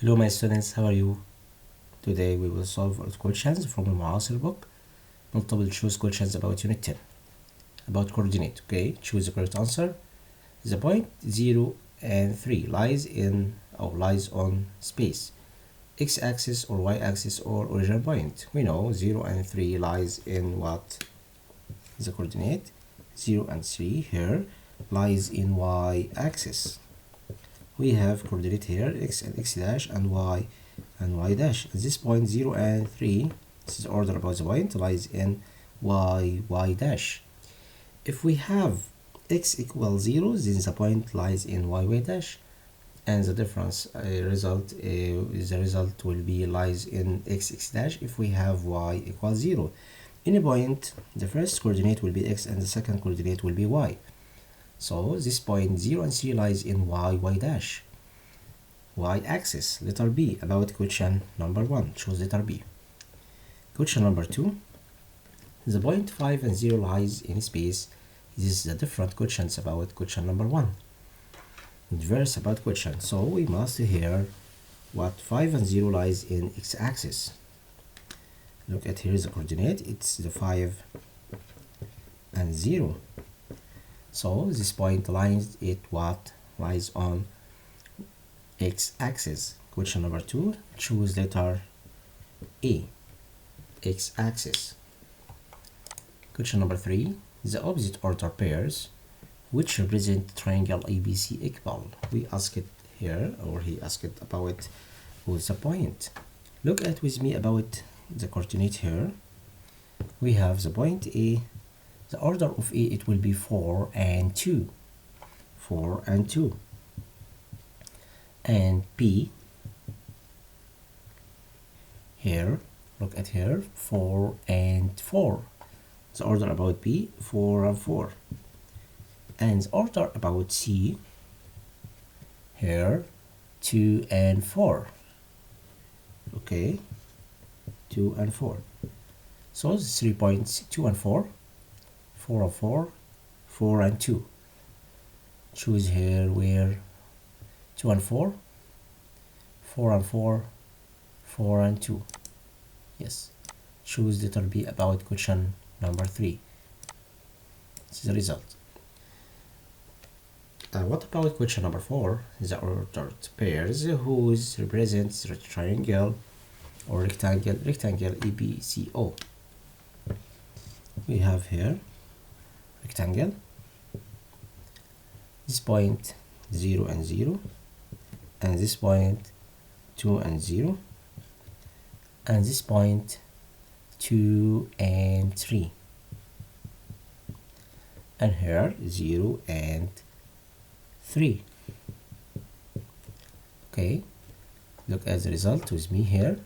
Hello my students, how are you? Today we will solve questions from المعاصر book. multiple choice questions about unit 10 about coordinate. Okay, choose the correct answer. The point 0 and 3 lies on space, x-axis or y-axis or origin point. We know 0 and 3 lies in what? The coordinate 0 and 3 here lies in y-axis. We have coordinate here x and x dash and y dash. At this point 0 and 3, this is order about the point, lies in y dash. If we have x equals 0, then the point lies in y dash, and the difference the result will be lies in x dash if we have y equals 0. Any point, the first coordinate will be x and the second coordinate will be y. So this point 0 and 3 lies in y dash. Y-axis, letter B. About question number 1, choose letter B. Question number 2, the point 5 and 0 lies in space. This is the different questions about question number 1. Verse about question. So we must hear what 5 and 0 lies in x-axis. Look at here is the coordinate. It's the 5 and 0. So this point lies lies on x-axis. Question number 2, choose letter A, x-axis. Question number 3, the opposite order pairs which represent triangle ABC equal. We ask it here, or he asked it about what's the point. Look at with me about the coordinate here. We have the point A. The order of A, it will be 4 and 2. 4 and 2. And P, here, look at here, 4 and 4. The order about B, 4 and 4. And the order about C, here, 2 and 4. Okay, 2 and 4. So the 3 points, 2 and 4, 4 and 4, 4 and 2. Choose here where 2 and 4, 4 and 4, 4 and 2. Yes, choose letter B about question number 3. This is the result. What about question number 4? The ordered pairs whose represents the triangle or rectangle ABCO. We have here rectangle. This point 0 and 0, and this point 2 and 0, and this point 2 and 3, and here 0 and 3. Okay, look at the result with me here.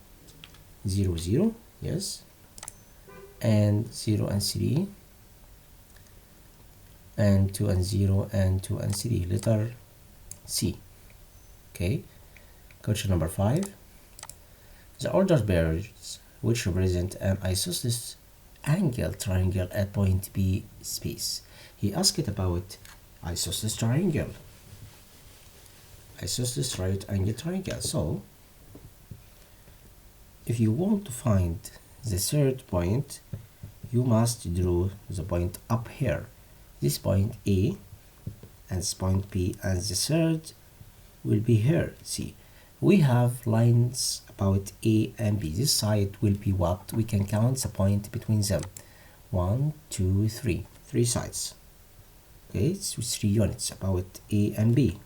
0 0, yes, and 0 and 3, and 2 and 0 and 2 and 3, letter C. Okay, question number 5, the ordered pairs which represent an isosceles angle triangle at point B space. He asked about isosceles triangle, isosceles right angle triangle. So if you want to find the third point, you must draw the point up here. This point A and this point B, and the third will be here. See, we have lines about A and B. This side will be what? We can count the point between them. 1, 2, 3. 3 sides. Okay, it's 3 units about A and B.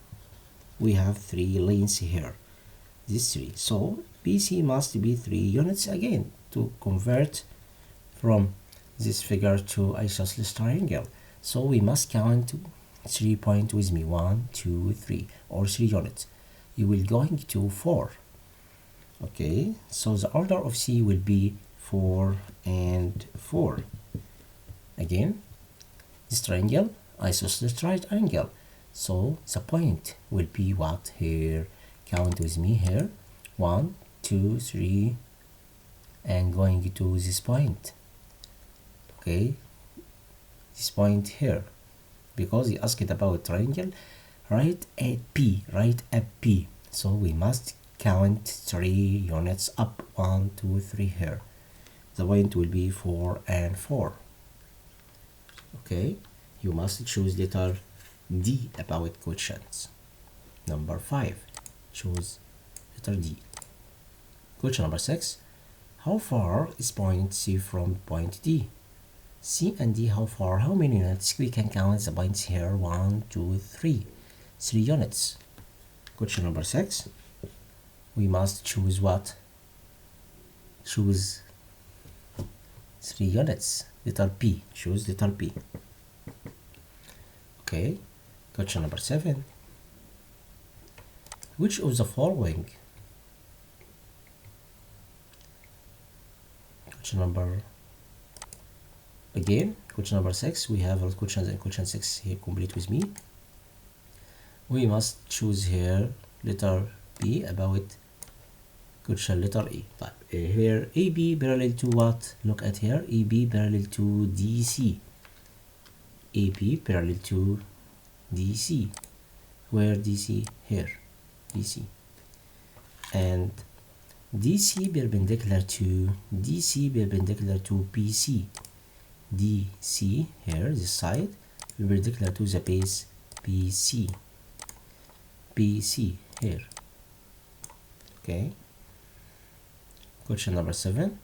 We have 3 lanes here. This 3. So BC must be 3 units again to convert from this figure to isosceles triangle. So we must count 3 points with me. 1, 2, 3, or 3 units. You will going to 4. Okay, so the order of C will be 4 and 4. Again, this triangle, isosceles triangle. So the point will be what here? Count with me here. 1, 2, 3, and going to this point. Okay, this point here, because he asked about triangle right at P, So we must count 3 units up. 1, 2, 3 here. The point will be 4 and 4. Okay, you must choose letter D about questions. Number 5, choose letter D. Question number 6, how far is point C from point D? C and D, how far? How many units? We can count the points here. 1, 2, 3. 3 units. Question number 6, we must choose what? Choose 3 units. Letter P. Choose letter P. Okay. Question number 7, which of the following? Question number 6, we have all questions in question 6 here. Complete with me. We must choose here letter B about question letter A. Here AB parallel to what? Look at here, AB parallel to DC. AB parallel to DC. Where DC? Here, DC. And DC perpendicular to PC. DC here, this side, perpendicular to the base PC. PC here. Okay. Question number 7,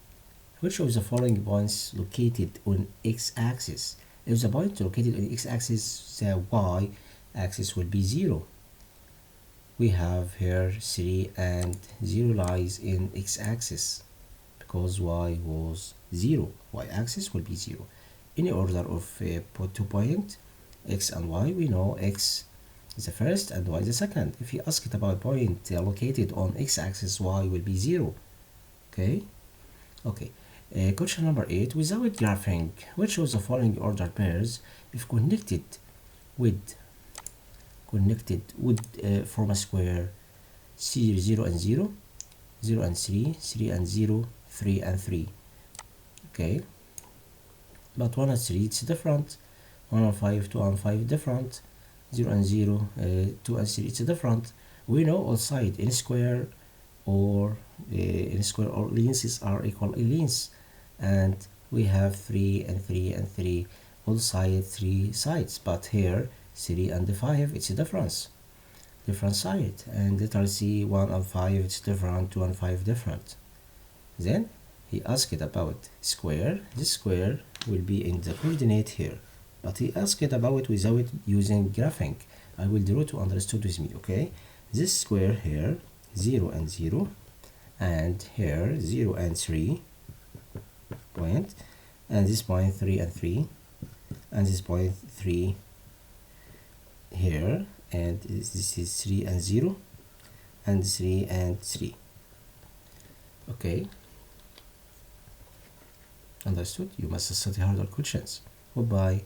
which of the following points located on x-axis? If the point located on x-axis, the y-axis will be 0. We have here 3 and 0 lies in x-axis because y was 0. Y-axis will be 0. Any order of 2 points, x and y, we know x is the first and y is the second. If you ask it about point located on x-axis, y will be 0. Okay. Question number 8, without graphing, which of the following ordered pairs, if connected would form a square? 0 and 0, 0 and 3, 3 and 0, 3 and 3. Okay, but 1 and 3 it's different. 1 and 5, 2 and 5 different. 0 and 0, 2 and 3 it's different. We know all sides in square or lengths are equal in lengths, and we have 3 and 3 and 3, all sides 3 sides, but here 3 and 5 it's a different side, and letter C 1 and 5 it's different, 2 and 5 different. Then he asked about square. This square will be in the coordinate here, but he asked about without using graphing. I will draw to understood with me. Okay, this square here 0 and 0, and here 0 and 3 point, and this point 3 and 3, and this point 3 here, and this is 3 and 0, and 3 and 3. Okay, understood? You must study harder questions. Goodbye.